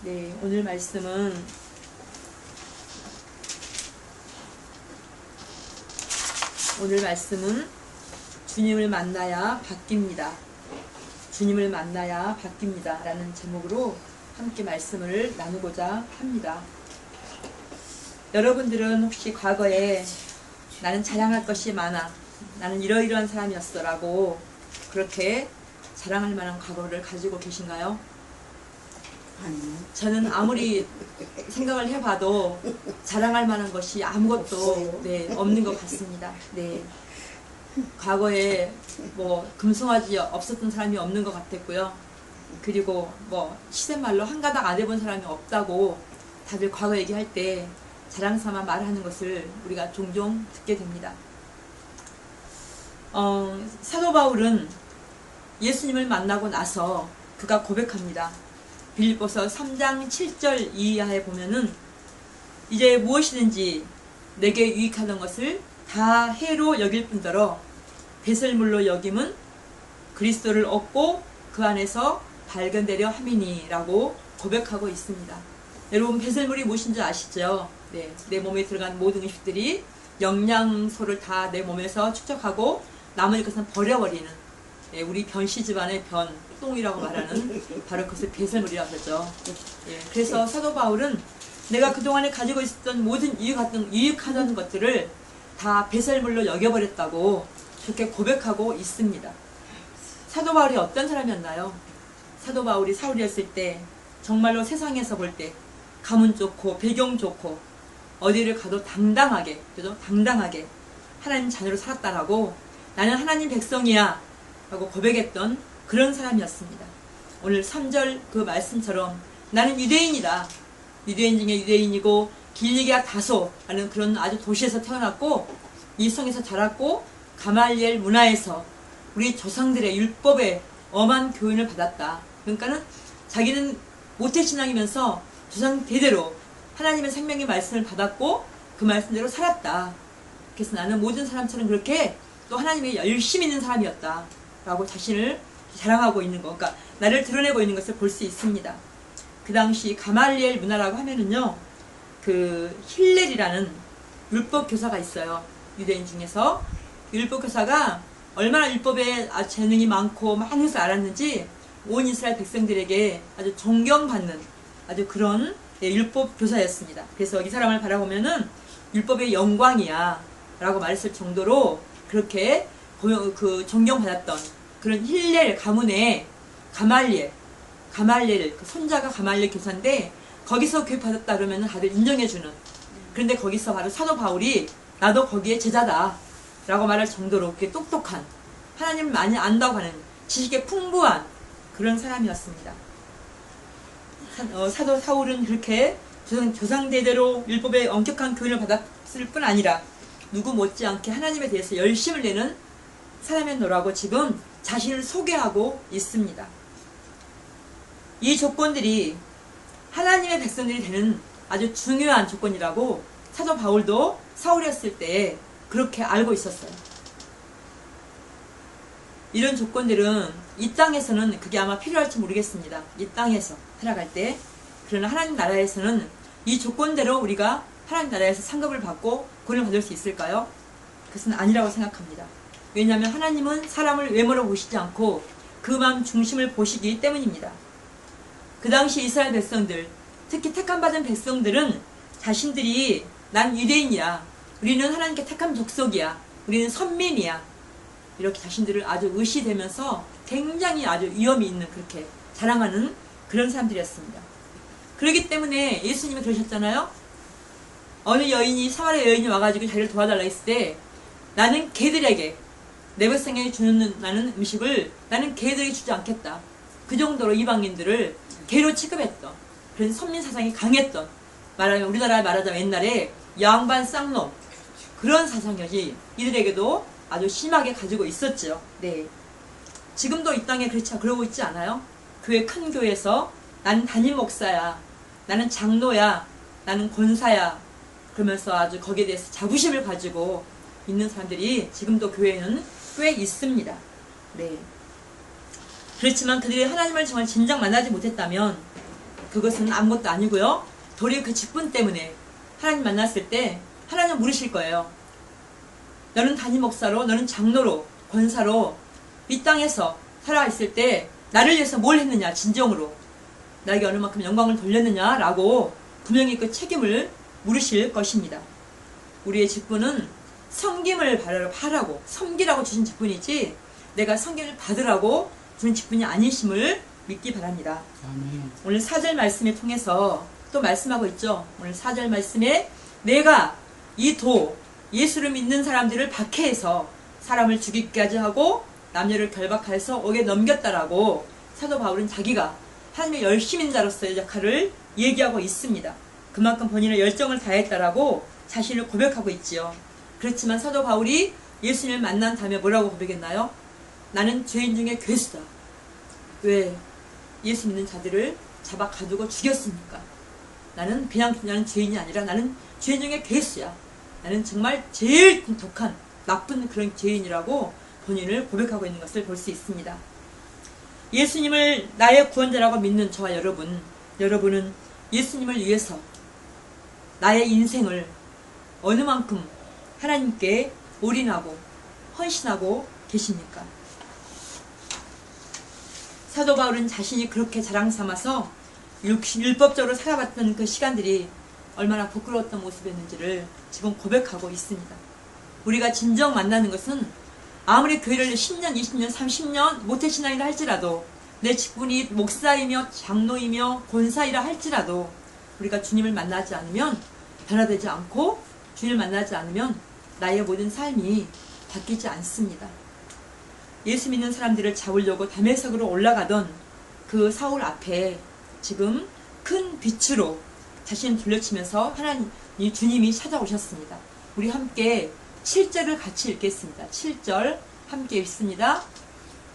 네, 오늘 말씀은 주님을 만나야 바뀝니다. 주님을 만나야 바뀝니다. 라는 제목으로 함께 말씀을 나누고자 합니다. 여러분들은 혹시 과거에 나는 자랑할 것이 많아, 나는 이러이러한 사람이었어 라고 그렇게 자랑할 만한 과거를 가지고 계신가요? 아니요. 저는 아무리 생각을 해봐도 자랑할 만한 것이 아무것도 없는 것 같습니다. 네. 과거에 뭐 금송아지 없었던 사람이 없는 것 같았고요. 그리고 뭐 시샘말로 한 가닥 안 해본 사람이 없다고 다들 과거 얘기할 때 자랑삼아 말하는 것을 우리가 종종 듣게 됩니다. 사도 바울은 예수님을 만나고 나서 그가 고백합니다. 빌립보서 3장 7절 이하에 보면은 이제 무엇이든지 내게 유익하던 것을 다 해로 여길 뿐더러 배설물로 여김은 그리스도를 얻고 그 안에서 발견되려 함이니 라고 고백하고 있습니다. 여러분, 배설물이 무엇인지 아시죠? 네, 내 몸에 들어간 모든 음식들이 영양소를 다 내 몸에서 축적하고 남은 것은 버려버리는, 네, 우리 변씨 집안의 변, 똥이라고 말하는 바로 그것을 배설물이라고 하죠. 예, 그래서 사도 바울은 내가 그동안에 가지고 있었던 모든 유익하던 것들을 다 배설물로 여겨버렸다고 그렇게 고백하고 있습니다. 사도 바울이 어떤 사람이었나요? 사도 바울이 사울이었을 때 정말로 세상에서 볼 때 가문 좋고 배경 좋고 어디를 가도 당당하게, 그죠? 당당하게 하나님 자녀로 살았다라고, 나는 하나님 백성이야 라고 고백했던 그런 사람이었습니다. 오늘 3절 그 말씀처럼 나는 유대인이다. 유대인 중에 유대인이고 길리기아 다소라는 그런 아주 도시에서 태어났고 이 성에서 자랐고 가말리엘 문화에서 우리 조상들의 율법의 엄한 교훈을 받았다. 그러니까는 자기는 모태신앙이면서 조상 대대로 하나님의 생명의 말씀을 받았고 그 말씀대로 살았다. 그래서 나는 모든 사람처럼 그렇게 또 하나님의 열심히 있는 사람이었다 라고 자신을 자랑하고 있는 거, 그러니까 나를 드러내고 있는 것을 볼 수 있습니다. 그 당시 가말리엘 문화라고 하면은요, 그 힐렐이라는 율법 교사가 있어요. 유대인 중에서 율법 교사가 얼마나 율법에 아주 재능이 많고 많은 것을 알았는지 온 이스라엘 백성들에게 아주 존경받는 아주 그런 율법 교사였습니다. 그래서 이 사람을 바라보면은 율법의 영광이야 라고 말했을 정도로 그렇게 존경받았던 그런 힐렐 가문의 가말리엘, 그 손자가 가말리엘 교사인데 거기서 교육받았다 그러면 다들 인정해주는, 그런데 거기서 바로 사도 바울이 나도 거기에 제자다 라고 말할 정도로 그렇게 똑똑한, 하나님을 많이 안다고 하는 지식에 풍부한 그런 사람이었습니다. 사도 사울은 그렇게 조상대대로 율법의 엄격한 교훈을 받았을 뿐 아니라 누구 못지않게 하나님에 대해서 열심을 내는 사람이었노라고 지금 자신을 소개하고 있습니다. 이 조건들이 하나님의 백성들이 되는 아주 중요한 조건이라고 사도 바울도 사울이었을 때 그렇게 알고 있었어요. 이런 조건들은 이 땅에서는 그게 아마 필요할지 모르겠습니다. 이 땅에서 살아갈 때. 그러나 하나님 나라에서는 이 조건대로 우리가 하나님 나라에서 상급을 받고 구원을 받을 수 있을까요? 그것은 아니라고 생각합니다. 왜냐하면 하나님은 사람을 외모로 보시지 않고 그 마음 중심을 보시기 때문입니다. 그 당시 이스라엘 백성들, 특히 택함받은 백성들은 자신들이 난 유대인이야, 우리는 하나님께 택한 족속이야, 우리는 선민이야, 이렇게 자신들을 아주 의시되면서 굉장히 아주 위험이 있는, 그렇게 자랑하는 그런 사람들이었습니다. 그렇기 때문에 예수님이 그러셨잖아요. 어느 여인이, 사마리아 여인이 와가지고 자기를 도와달라 했을 때 나는 개들에게, 내 백성에게 주는 나는 음식을 나는 개들에게 주지 않겠다. 그 정도로 이방인들을 개로 취급했던 그런 선민 사상이 강했던, 말하면 우리나라에 말하자면 옛날에 양반 쌍놈 그런 사상이지 이들에게도 아주 심하게 가지고 있었죠. 네. 지금도 이 땅에 그러고 있지 않아요? 큰 교회에서 나는 담임 목사야, 나는 장로야, 나는 권사야, 그러면서 아주 거기에 대해서 자부심을 가지고 있는 사람들이 지금도 교회에는 꽤 있습니다. 네. 그렇지만 그들이 하나님을 정말 진작 만나지 못했다면 그것은 아무것도 아니고요. 도리어 그 직분 때문에 하나님 만났을 때 하나님 물으실 거예요. 너는 담임 목사로, 너는 장로로, 권사로 이 땅에서 살아있을 때 나를 위해서 뭘 했느냐, 진정으로 나에게 어느 만큼 영광을 돌렸느냐라고 분명히 그 책임을 물으실 것입니다. 우리의 직분은 섬김을 바라고 섬기라고 주신 직분이지 내가 섬김을 받으라고 주는 직분이 아니심을 믿기 바랍니다. 아멘. 오늘 4절 말씀을 통해서 또 말씀하고 있죠. 오늘 4절 말씀에 내가 이 예수를 믿는 사람들을 박해해서 사람을 죽이기까지 하고 남녀를 결박해서 옥에 넘겼다라고 사도 바울은 자기가 하나님의 열심인 자로서의 역할을 얘기하고 있습니다. 그만큼 본인의 열정을 다했다라고 자신을 고백하고 있지요. 그렇지만 사도 바울이 예수님을 만난 다음에 뭐라고 고백했나요? 나는 죄인 중에 괴수다. 왜? 예수 믿는 자들을 잡아 가두고 죽였으니까. 나는 죄인이 아니라 나는 죄인 중에 괴수야. 나는 정말 제일 독한 나쁜 그런 죄인이라고 본인을 고백하고 있는 것을 볼 수 있습니다. 예수님을 나의 구원자라고 믿는 저와 여러분은 예수님을 위해서 나의 인생을 어느 만큼 하나님께 올인하고 헌신하고 계십니까? 사도 바울은 자신이 그렇게 자랑 삼아서 율법적으로 살아봤던 그 시간들이 얼마나 부끄러웠던 모습이었는지를 지금 고백하고 있습니다. 우리가 진정 만나는 것은 아무리 교회를 10년, 20년, 30년 모태신앙이라 할지라도 내 직분이 목사이며 장로이며 권사이라 할지라도 우리가 주님을 만나지 않으면 변화되지 않고 주님을 만나지 않으면 나의 모든 삶이 바뀌지 않습니다. 예수 믿는 사람들을 잡으려고 다메섹으로 올라가던 그 사울 앞에 지금 큰 빛으로 자신을 돌려치면서 주님이 찾아오셨습니다. 우리 함께 7절을 같이 읽겠습니다. 7절 함께 읽습니다.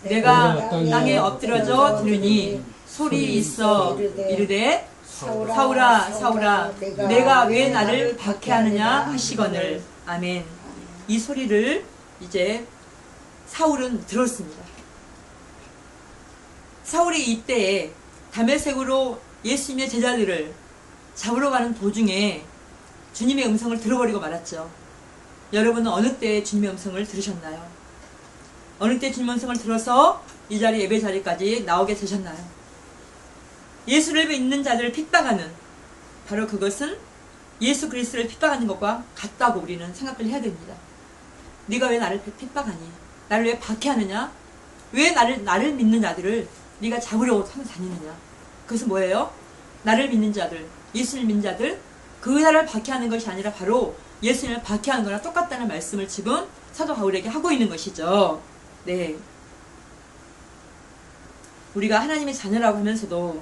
내가 땅에 엎드러져 들으니 소리 있어 이르되 사울아 사울아 내가 왜 나를 박해하느냐 하시거늘. 아멘. 이 소리를 이제 사울은 들었습니다. 사울이 이때에 다메섹으로 예수님의 제자들을 잡으러 가는 도중에 주님의 음성을 들어버리고 말았죠. 여러분은 어느 때 주님의 음성을 들으셨나요? 어느 때 주님의 음성을 들어서 이 자리 예배 자리까지 나오게 되셨나요? 예수를 믿는 자들을 핍박하는, 바로 그것은 예수 그리스도를 핍박하는 것과 같다고 우리는 생각을 해야 됩니다. 네가 왜 나를 핍박하니? 나를 왜 박해하느냐? 왜 나를 믿는 자들을 네가 잡으려고 다니느냐? 그것은 뭐예요? 나를 믿는 자들, 예수를 믿는 자들, 그 나라를 박해하는 것이 아니라 바로 예수님을 박해하는 거나 똑같다는 말씀을 지금 사도 바울에게 하고 있는 것이죠. 네. 우리가 하나님의 자녀라고 하면서도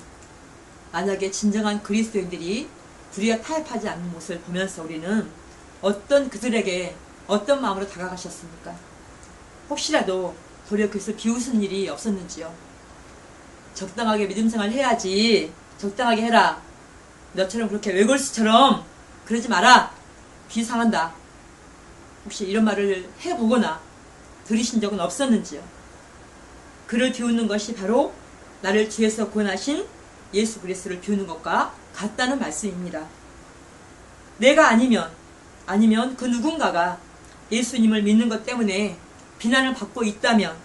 만약에 진정한 그리스도인들이 불의에 타협하지 않는 모습을 보면서 우리는 그들에게 어떤 마음으로 다가가셨습니까? 혹시라도 도리어 그것을 비웃은 일이 없었는지요? 적당하게 믿음생활 해야지, 적당하게 해라, 너처럼 그렇게 외골수처럼 그러지 마라, 비상한다, 혹시 이런 말을 해보거나 들으신 적은 없었는지요? 그를 비웃는 것이 바로 나를 죄에서 구원하신 예수 그리스도를 비웃는 것과 같다는 말씀입니다. 내가 아니면 그 누군가가 예수님을 믿는 것 때문에 비난을 받고 있다면,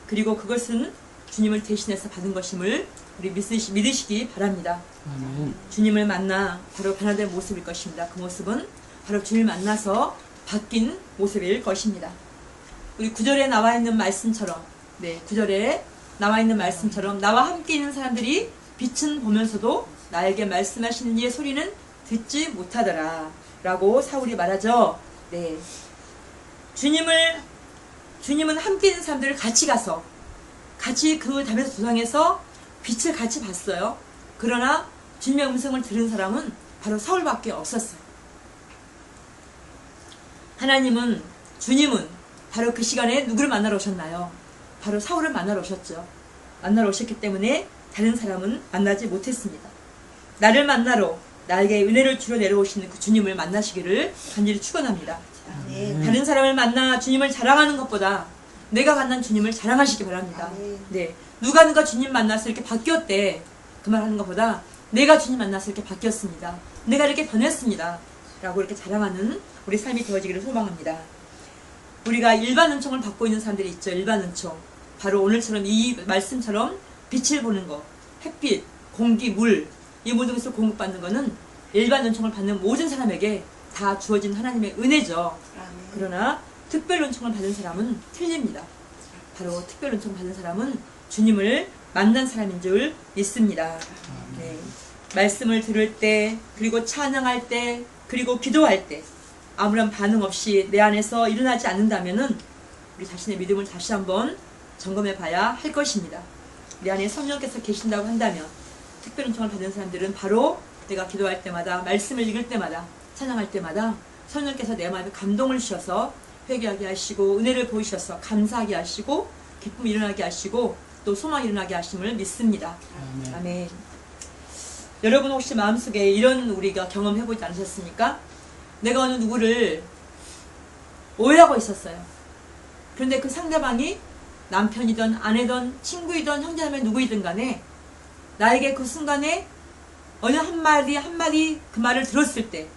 그리고 그것은 주님을 대신해서 받은 것임을 우리 믿으시기 바랍니다. 아멘. 주님을 만나 바로 변화된 모습일 것입니다. 그 모습은 바로 주님을 만나서 바뀐 모습일 것입니다. 우리 9절에 나와 있는 말씀처럼, 9절에 나와 있는 말씀처럼 나와 함께 있는 사람들이 빛은 보면서도 나에게 말씀하시는 이의 소리는 듣지 못하더라 라고 사울이 말하죠. 네. 주님은 함께 있는 사람들을 같이 가서 같이 그 다메섹 도상에서 빛을 같이 봤어요. 그러나 주님의 음성을 들은 사람은 바로 사울밖에 없었어요. 주님은 바로 그 시간에 누구를 만나러 오셨나요? 바로 사울을 만나러 오셨죠. 만나러 오셨기 때문에 다른 사람은 만나지 못했습니다. 나를 만나러 나에게 은혜를 주러 내려오시는 그 주님을 만나시기를 간절히 축원합니다. 다른 사람을 만나 주님을 자랑하는 것보다 내가 만난 주님을 자랑하시기 바랍니다. 네, 누가 주님 만나서 이렇게 바뀌었대, 그 말 하는 것보다 내가 주님 만나서 이렇게 바뀌었습니다. 내가 이렇게 변했습니다. 라고 이렇게 자랑하는 우리 삶이 되어지기를 소망합니다. 우리가 일반 은총을 받고 있는 사람들이 있죠. 일반 은총. 바로 오늘처럼 이 말씀처럼 빛을 보는 것, 햇빛, 공기, 물, 이 모든 것을 공급받는 것은 일반 은총을 받는 모든 사람에게 다 주어진 하나님의 은혜죠. 그러나 특별 은총을 받은 사람은 틀립니다. 바로 특별 은총 받은 사람은 주님을 만난 사람인 줄 믿습니다. 네. 말씀을 들을 때, 그리고 찬양할 때, 그리고 기도할 때 아무런 반응 없이 내 안에서 일어나지 않는다면은 우리 자신의 믿음을 다시 한번 점검해 봐야 할 것입니다. 내 안에 성령께서 계신다고 한다면 특별 은총을 받은 사람들은 바로 내가 기도할 때마다, 말씀을 읽을 때마다, 찬양할 때마다 성령께서 내 마음에 감동을 주셔서 회개하게 하시고 은혜를 보이셔서 감사하게 하시고 기쁨이 일어나게 하시고 또 소망이 일어나게 하심을 믿습니다. 아멘. 여러분 혹시 마음속에 이런 우리가 경험해보지 않으셨습니까? 내가 어느 누구를 오해하고 있었어요. 그런데 그 상대방이 남편이든 아내든 친구이든 형제자매 누구이든 간에 나에게 그 순간에 어느 한마디 그 말을 들었을 때,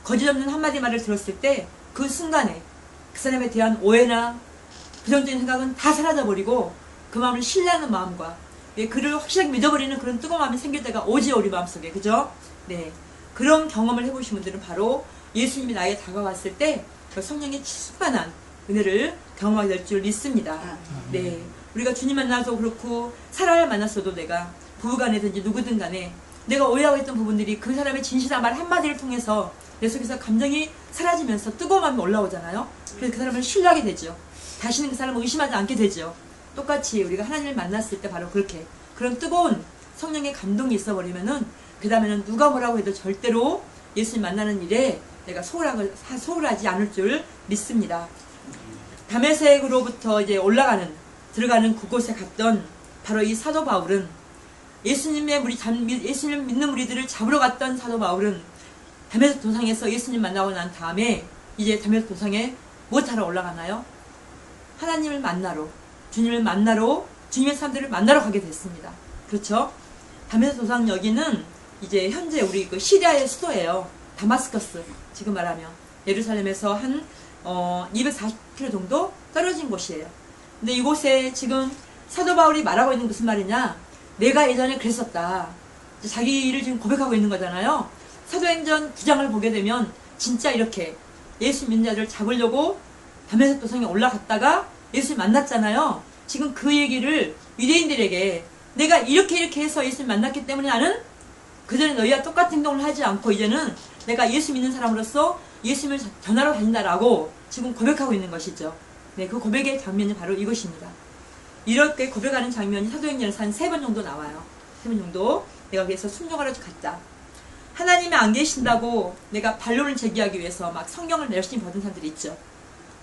거짓 없는 한마디 말을 들었을 때 그 순간에 그 사람에 대한 오해나 부정적인 생각은 다 사라져버리고 그 마음을 신뢰하는 마음과 그를 확실하게 믿어버리는 그런 뜨거운 마음이 생길 때가 오지요, 우리 마음속에. 그죠? 네. 그런 경험을 해보신 분들은 바로 예수님이 나에게 다가왔을 때 그 성령의 충만한 은혜를 경험하게 될 줄 믿습니다. 네. 우리가 주님 만나서 그렇고 사람을 만났어도 내가 부부간이든지 누구든 간에 내가 오해하고 있던 부분들이 그 사람의 진실한 말 한마디를 통해서 내 속에서 감정이 사라지면서 뜨거운 마음이 올라오잖아요. 그래서 그 사람을 신뢰하게 되죠. 다시는 그 사람을 의심하지 않게 되죠. 똑같이 우리가 하나님을 만났을 때 바로 그렇게 그런 뜨거운 성령의 감동이 있어버리면은 그 다음에는 누가 뭐라고 해도 절대로 예수님 만나는 일에 내가 소홀하지 않을 줄 믿습니다. 다메섹으로부터 이제 들어가는 그곳에 갔던 바로 이 사도 바울은 예수님을 믿는 무리들을 잡으러 갔던 사도 바울은 다메섹 도상에서 예수님 만나고 난 다음에 이제 다메섹 도상에 무엇하러 올라가나요? 하나님을 만나러, 주님을 만나러, 주님의 사람들을 만나러 가게 됐습니다. 그렇죠? 다메섹 도상 여기는 이제 현재 우리 그 시리아의 수도예요. 다마스커스, 지금 말하면 예루살렘에서 한 240km 정도 떨어진 곳이에요. 근데 이곳에 지금 사도 바울이 말하고 있는 무슨 말이냐? 내가 예전에 그랬었다. 자기를 지금 고백하고 있는 거잖아요. 사도행전 9장을 보게 되면 진짜 이렇게 예수 믿는 자들을 잡으려고 다메섹 도상에 올라갔다가 예수를 만났잖아요. 지금 그 얘기를 유대인들에게 내가 이렇게 해서 예수를 만났기 때문에 나는 그전에 너희와 똑같은 행동을 하지 않고 이제는 내가 예수 믿는 사람으로서 예수님을 전하러 다닌다라고 지금 고백하고 있는 것이죠. 네, 그 고백의 장면이 바로 이것입니다. 이렇게 고백하는 장면이 사도행전에서 한 3번 정도 나와요. 3번 정도. 내가 그래서 순종하러 갔다. 하나님이 안 계신다고 내가 반론을 제기하기 위해서 막 성경을 열심히 받은 사람들이 있죠.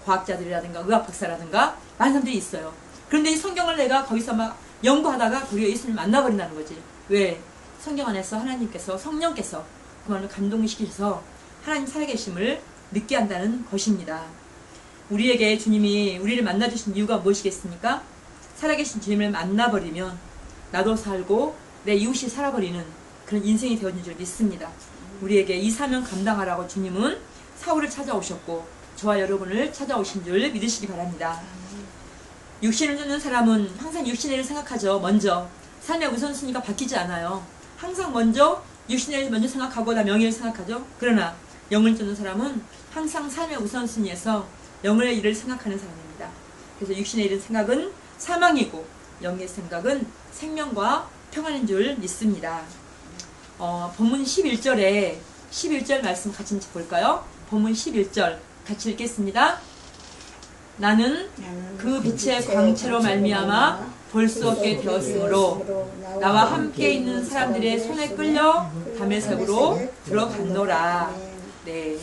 과학자들이라든가 의학 박사라든가 많은 사람들이 있어요. 그런데 이 성경을 내가 거기서 막 연구하다가 우리가 예수님을 만나버린다는 거지. 왜? 성경 안에서 하나님께서, 성령께서 그 마음을 감동시키셔서 하나님 살아계심을 믿게 한다는 것입니다. 우리에게 주님이 우리를 만나주신 이유가 무엇이겠습니까? 살아계신 주님을 만나버리면 나도 살고 내 이웃이 살아버리는 그런 인생이 되어진 줄 믿습니다. 우리에게 이 사명 감당하라고 주님은 사울을 찾아오셨고 저와 여러분을 찾아오신 줄 믿으시기 바랍니다. 육신을 쫓는 사람은 항상 육신의 일을 생각하죠. 먼저 삶의 우선순위가 바뀌지 않아요. 항상 먼저 육신의 일을 먼저 생각하고 나 명예를 생각하죠. 그러나 영을 쫓는 사람은 항상 삶의 우선순위에서 영의 일을 생각하는 사람입니다. 그래서 육신의 일은 생각은 사망이고 영의 생각은 생명과 평안인 줄 믿습니다. 본문 11절 말씀 같이 볼까요? 본문 11절 같이 읽겠습니다. 나는 그 빛의 광채로 말미암아 볼 수 없게 되었으므로 나와 함께 있는 사람들의 손에 끌려 다메섹으로 들어갔노라. 네,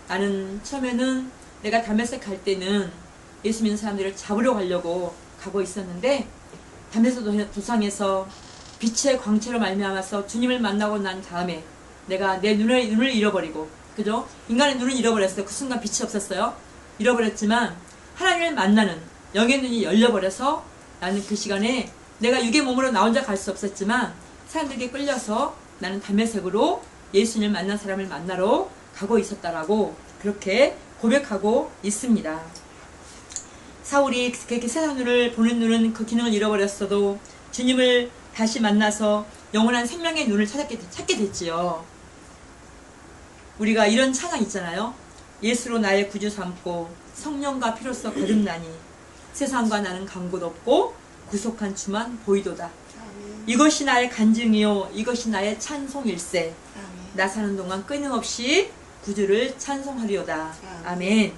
나는 처음에는 내가 다메섹 갈 때는 예수 믿는 사람들을 잡으러 가려고 가고 있었는데 다메섹 도상에서 빛의 광채로 말미암아서 주님을 만나고 난 다음에 내가 내 눈을 잃어버리고, 그죠? 인간의 눈을 잃어버렸어요. 그 순간 빛이 없었어요. 잃어버렸지만 하나님을 만나는 영의 눈이 열려버려서 나는 그 시간에 내가 육의 몸으로 나 혼자 갈 수 없었지만 사람들에게 끌려서 나는 다메섹으로 예수님을 만난 사람을 만나러 가고 있었다라고 그렇게 고백하고 있습니다. 사울이 그렇게 세상 눈을 보는 눈은 그 기능을 잃어버렸어도 주님을 다시 만나서 영원한 생명의 눈을 찾게 됐지요. 우리가 이런 찬양 있잖아요. 예수로 나의 구주 삼고 성령과 피로써 거듭나니 세상과 나는 간 곳 없고 구속한 주만 보이도다. 이것이 나의 간증이요 이것이 나의 찬송일세. 나 사는 동안 끊임없이 구주를 찬송하리로다. 아멘.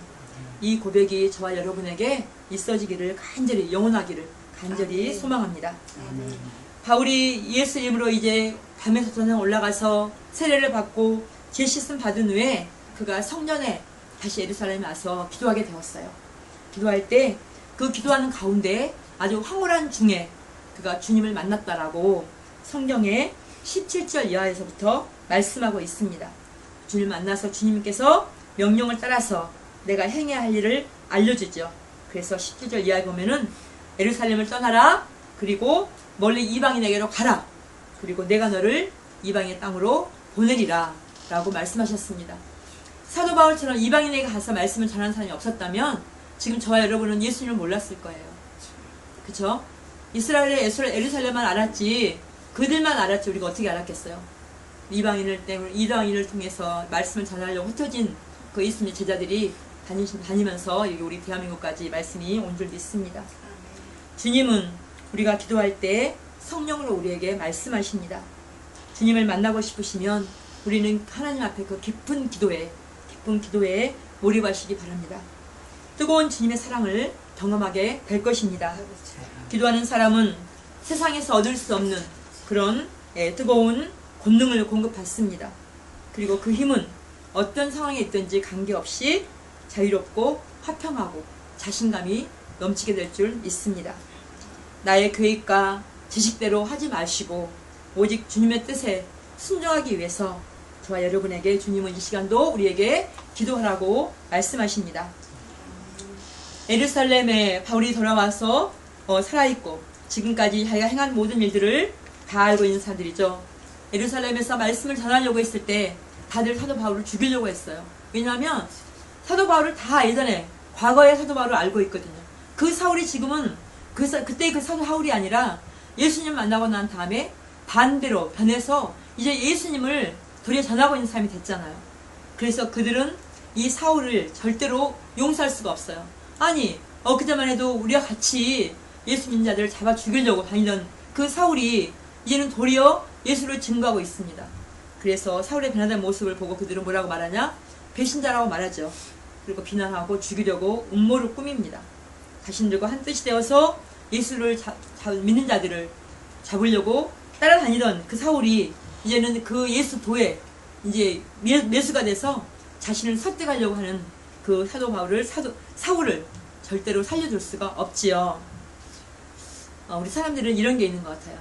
이 고백이 저와 여러분에게 있어지기를 간절히 영원하기를 간절히 소망합니다. 바울이 예수 이름으로 이제 담에서 전에 올라가서 세례를 받고 죄 씻음 받은 후에 그가 성전에 다시 예루살렘에 와서 기도하게 되었어요. 기도할 때 그 기도하는 가운데 아주 황홀한 중에 그가 주님을 만났다라고 성경의 17절 이하에서부터 말씀하고 있습니다. 주님을 만나서 주님께서 명령을 따라서 내가 행해야 할 일을 알려주죠. 그래서 17절 이하에 보면은 예루살렘을 떠나라. 그리고 멀리 이방인에게로 가라. 그리고 내가 너를 이방인의 땅으로 보내리라 라고 말씀하셨습니다. 사도 바울처럼 이방인에게 가서 말씀을 전하는 사람이 없었다면 지금 저와 여러분은 예수님을 몰랐을 거예요. 그쵸? 이스라엘의 예루살렘만 알았지 그들만 알았지 우리가 어떻게 알았겠어요? 이방인을 통해서 말씀을 전하려고 흩어진 그 예수님의 제자들이 다니면서 여기 우리 대한민국까지 말씀이 온 줄 믿습니다. 주님은 우리가 기도할 때 성령으로 우리에게 말씀하십니다. 주님을 만나고 싶으시면 우리는 하나님 앞에 그 깊은 기도에 몰입하시기 바랍니다. 뜨거운 주님의 사랑을 경험하게 될 것입니다. 기도하는 사람은 세상에서 얻을 수 없는 그런 뜨거운 권능을 공급받습니다. 그리고 그 힘은 어떤 상황에 있든지 관계없이 자유롭고 화평하고 자신감이 넘치게 될 줄 믿습니다. 나의 계획과 지식대로 하지 마시고 오직 주님의 뜻에 순종하기 위해서 저와 여러분에게 주님은 이 시간도 우리에게 기도하라고 말씀하십니다. 예루살렘에 바울이 돌아와서 살아있고 지금까지 자기가 행한 모든 일들을 다 알고 있는 사람들이죠. 예루살렘에서 말씀을 전하려고 했을 때 다들 사도 바울을 죽이려고 했어요. 왜냐하면 사도 바울을 다 예전에 과거의 사도 바울을 알고 있거든요. 그 사울이 지금은 그때 그 사도 바울이 아니라 예수님 만나고 난 다음에 반대로 변해서 이제 예수님을 도리어 전하고 있는 사람이 됐잖아요. 그래서 그들은 이 사울을 절대로 용서할 수가 없어요. 아니 그때만 해도 우리가 같이 예수 믿는 자들을 잡아 죽이려고 다니던 그 사울이 이제는 도리어 예수를 증거하고 있습니다. 그래서 사울의 변화된 모습을 보고 그들은 뭐라고 말하냐? 배신자라고 말하죠. 그리고 비난하고 죽이려고 음모를 꾸밉니다. 자신들과 한 뜻이 되어서 예수를 믿는 자들을 잡으려고 따라다니던 그 사울이 이제는 그 예수 도에 이제 매수가 돼서 자신을 설득하려고 하는 그 사도 바울을 사울을 절대로 살려줄 수가 없지요. 우리 사람들은 이런 게 있는 것 같아요.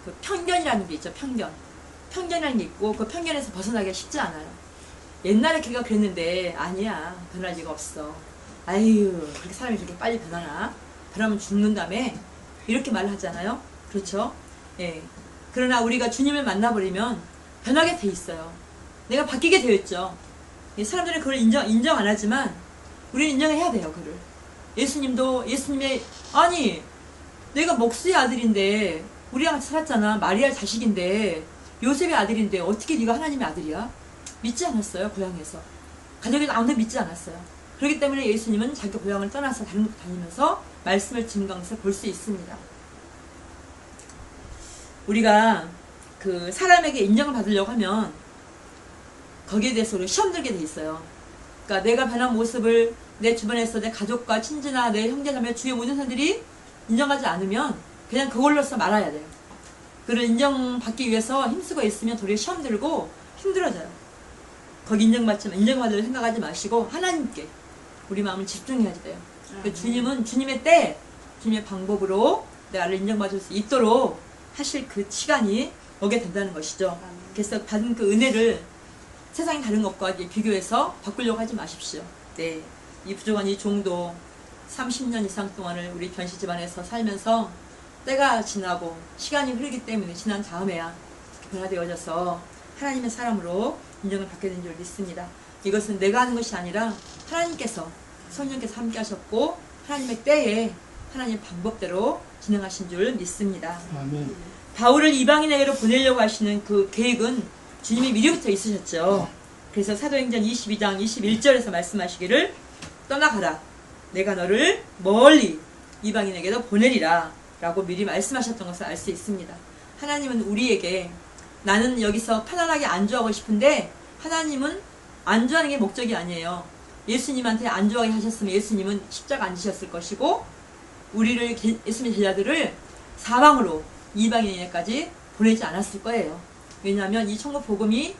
그 편견이라는 게 있죠. 편견이라는 게 있고 그 편견에서 벗어나기가 쉽지 않아요. 옛날에 걔가 그랬는데 아니야 변할 리가 없어. 아유 그렇게 사람이 그렇게 빨리 변하나? 변하면 죽는다며? 이렇게 말을 하잖아요. 그렇죠? 예. 그러나 우리가 주님을 만나버리면 변하게 돼 있어요. 내가 바뀌게 되어 있죠. 사람들은 그걸 인정 안 하지만 우리는 인정해야 돼요. 그를. 예수님의 아니 내가 목수의 아들인데 우리랑 같이 살았잖아. 마리아 자식인데 요셉의 아들인데 어떻게 네가 하나님의 아들이야? 믿지 않았어요. 고향에서. 가족이 아무도 믿지 않았어요. 그렇기 때문에 예수님은 자기 고향을 떠나서 다른 곳 다니면서 말씀을 증거하면서 볼 수 있습니다. 우리가 그 사람에게 인정을 받으려고 하면 거기에 대해서 우리가 시험 들게 돼 있어요. 그러니까 내가 변한 모습을 내 주변에서 내 가족과 친지나 내 형제자매 주위의 모든 사람들이 인정하지 않으면 그냥 그걸로서 말아야 돼요. 그를 인정받기 위해서 힘쓰고 있으면 도리어 시험 들고 힘들어져요. 거기 인정받을 생각하지 마시고 하나님께 우리 마음을 집중해야 돼요. 그러니까 주님은 주님의 때, 주님의 방법으로 나를 인정받을 수 있도록 하실 그 시간이 오게 된다는 것이죠. 그래서 받은 그 은혜를 세상이 다른 것과 비교해서 바꾸려고 하지 마십시오. 네, 이 부족한 이 종도 30년 이상 동안을 우리 변시 집안에서 살면서 때가 지나고 시간이 흐르기 때문에 지난 다음에야 변화되어져서 하나님의 사람으로 인정을 받게 된 줄 믿습니다. 이것은 내가 하는 것이 아니라 하나님께서, 성령께서 함께 하셨고 하나님의 때에 하나님의 방법대로 진행하신 줄 믿습니다. 아멘. 바울을 이방인에게로 보내려고 하시는 그 계획은 주님이 미리부터 있으셨죠. 그래서 사도행전 22장 21절에서 말씀하시기를 떠나가라. 내가 너를 멀리 이방인에게로 보내리라 라고 미리 말씀하셨던 것을 알 수 있습니다. 하나님은 우리에게 나는 여기서 편안하게 안주하고 싶은데 하나님은 안주하는 게 목적이 아니에요. 예수님한테 안주하게 하셨으면 예수님은 십자가 안 지셨을 것이고 우리를 예수님의 제자들을 사방으로 이방인에게까지 보내지 않았을 거예요. 왜냐하면 이 천국 복음이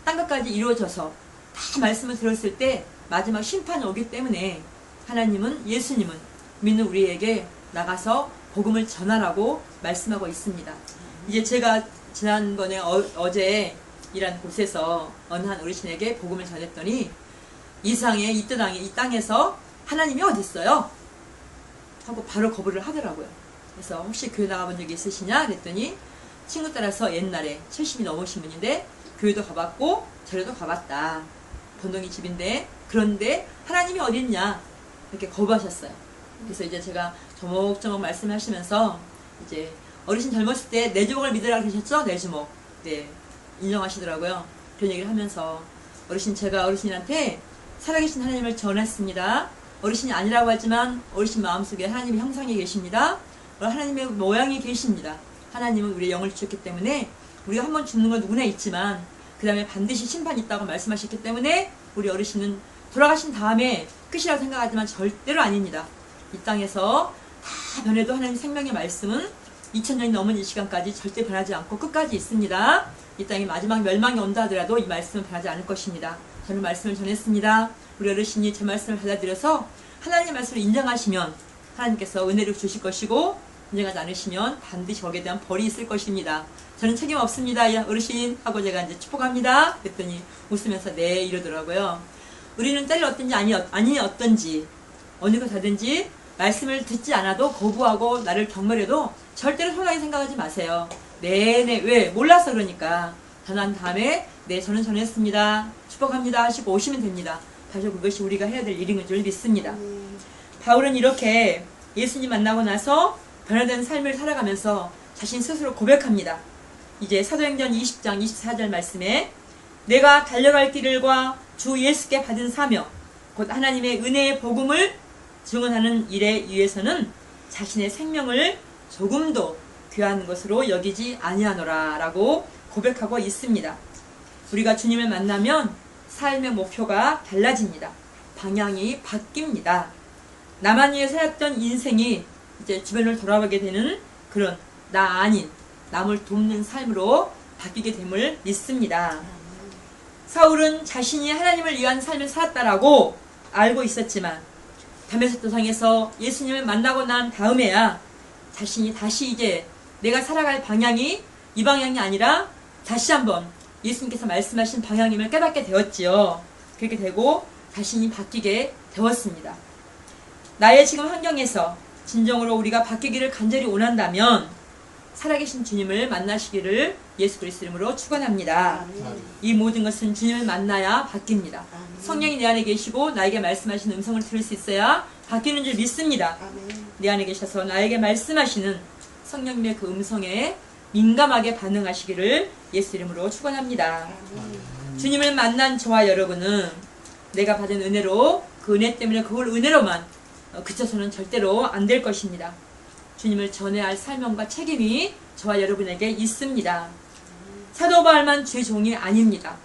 땅끝까지 이루어져서 다 말씀을 들었을 때 마지막 심판이 오기 때문에 하나님은, 예수님은 믿는 우리에게 나가서 복음을 전하라고 말씀하고 있습니다. 이제 제가 지난번에 어제 일한 곳에서 어느 한 어르신에게 복음을 전했더니 이 땅에서 하나님이 어디 있어요? 하고 바로 거부를 하더라고요. 그래서 혹시 교회 나가본 적이 있으시냐? 그랬더니 친구 따라서 옛날에 70이 넘으신 분인데 교회도 가봤고 절에도 가봤다. 번동이 집인데 그런데 하나님이 어디 있냐? 이렇게 거부하셨어요. 그래서 이제 제가 조목조목 말씀하시면서 이제 어르신 젊었을 때 내 주먹을 믿으라 그러셨죠? 내 주먹. 네. 인정하시더라고요. 그런 얘기를 하면서 제가 어르신한테 살아계신 하나님을 전했습니다. 어르신이 아니라고 하지만 어르신 마음속에 하나님의 형상이 계십니다. 하나님의 모양이 계십니다. 하나님은 우리의 영을 주셨기 때문에 우리가 한번 죽는 건 누구나 있지만 그 다음에 반드시 심판이 있다고 말씀하셨기 때문에 우리 어르신은 돌아가신 다음에 끝이라고 생각하지만 절대로 아닙니다. 이 땅에서 다 변해도 하나님 생명의 말씀은 2000년이 넘은 이 시간까지 절대 변하지 않고 끝까지 있습니다. 이 땅이 마지막 멸망이 온다 하더라도 이 말씀은 변하지 않을 것입니다. 저는 말씀을 전했습니다. 우리 어르신이 제 말씀을 받아들여서 하나님의 말씀을 인정하시면 하나님께서 은혜를 주실 것이고 인정하지 않으시면 반드시 거기에 대한 벌이 있을 것입니다. 저는 책임 없습니다. 야, 어르신 하고 제가 이제 축복합니다. 그랬더니 웃으면서 네 이러더라고요. 우리는 때를 어떤지 아니 어떤지 어느 것하든지 말씀을 듣지 않아도 거부하고 나를 경멸해도 절대로 소홀하게 생각하지 마세요. 네네 왜? 몰라서 그러니까 전한 다음에 네 저는 전했습니다. 축복합니다 하시고 오시면 됩니다. 사실 그것이 우리가 해야 될 일인 줄 믿습니다. 바울은 이렇게 예수님 만나고 나서 변화된 삶을 살아가면서 자신 스스로 고백합니다. 이제 사도행전 20장 24절 말씀에 내가 달려갈 길과 주 예수께 받은 사명 곧 하나님의 은혜의 복음을 증언하는 일에 의해서는 자신의 생명을 조금도 귀한 것으로 여기지 아니하노라 라고 고백하고 있습니다. 우리가 주님을 만나면 삶의 목표가 달라집니다. 방향이 바뀝니다. 나만 위해 살았던 인생이 이제 주변을 돌아보게 되는 그런 나 아닌 남을 돕는 삶으로 바뀌게 됨을 믿습니다. 사울은 자신이 하나님을 위한 삶을 살았다라고 알고 있었지만 다메섹 도상에서 예수님을 만나고 난 다음에야 자신이 다시 이제 내가 살아갈 방향이 이 방향이 아니라 다시 한번 예수님께서 말씀하신 방향임을 깨닫게 되었지요. 그렇게 되고 자신이 바뀌게 되었습니다. 나의 지금 환경에서 진정으로 우리가 바뀌기를 간절히 원한다면 살아계신 주님을 만나시기를 예수 그리스도 이름으로 축원합니다. 아멘. 이 모든 것은 주님을 만나야 바뀝니다. 아멘. 성령이 내 안에 계시고 나에게 말씀하시는 음성을 들을 수 있어야 바뀌는 줄 믿습니다. 아멘. 내 안에 계셔서 나에게 말씀하시는 성령님의 그 음성에 민감하게 반응하시기를 예수 이름으로 축원합니다. 아멘. 주님을 만난 저와 여러분은 내가 받은 은혜로 그 은혜 때문에 그걸 은혜로만 그쳐서는 절대로 안 될 것입니다. 주님을 전해야 할 사명과 책임이 저와 여러분에게 있습니다. 사도 바울만 주의 종이 아닙니다.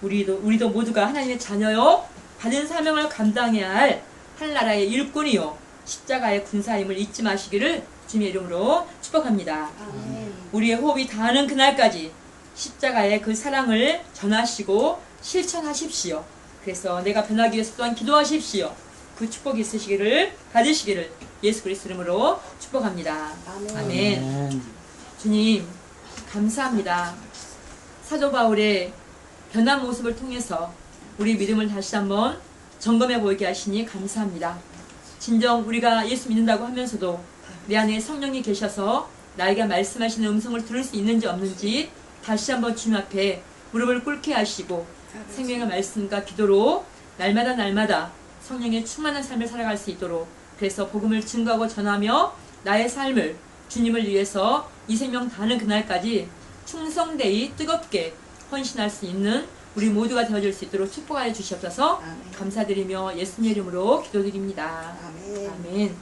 우리도 모두가 하나님의 자녀요 받은 사명을 감당해야 할 한나라의 일꾼이요 십자가의 군사임을 잊지 마시기를 주님의 이름으로 축복합니다. 아멘. 우리의 호흡이 닿는 그날까지 십자가의 그 사랑을 전하시고 실천하십시오. 그래서 내가 변하기 위해서 또한 기도하십시오. 그 축복이 있으시기를 받으시기를 예수 그리스도 이름으로 축복합니다. 아멘. 아멘. 주님 감사합니다. 사도 바울의 변한 모습을 통해서 우리 믿음을 다시 한번 점검해 보이게 하시니 감사합니다. 진정 우리가 예수 믿는다고 하면서도 내 안에 성령이 계셔서 나에게 말씀하시는 음성을 들을 수 있는지 없는지 다시 한번 주님 앞에 무릎을 꿇게 하시고 생명의 말씀과 기도로 날마다 성령의 충만한 삶을 살아갈 수 있도록, 그래서 복음을 증거하고 전하며 나의 삶을 주님을 위해서 이 생명 다하는 그날까지 충성되이 뜨겁게 헌신할 수 있는 우리 모두가 되어줄 수 있도록 축복하여 주시옵소서. 아멘. 감사드리며 예수님 이름으로 기도드립니다. 아멘. 아멘.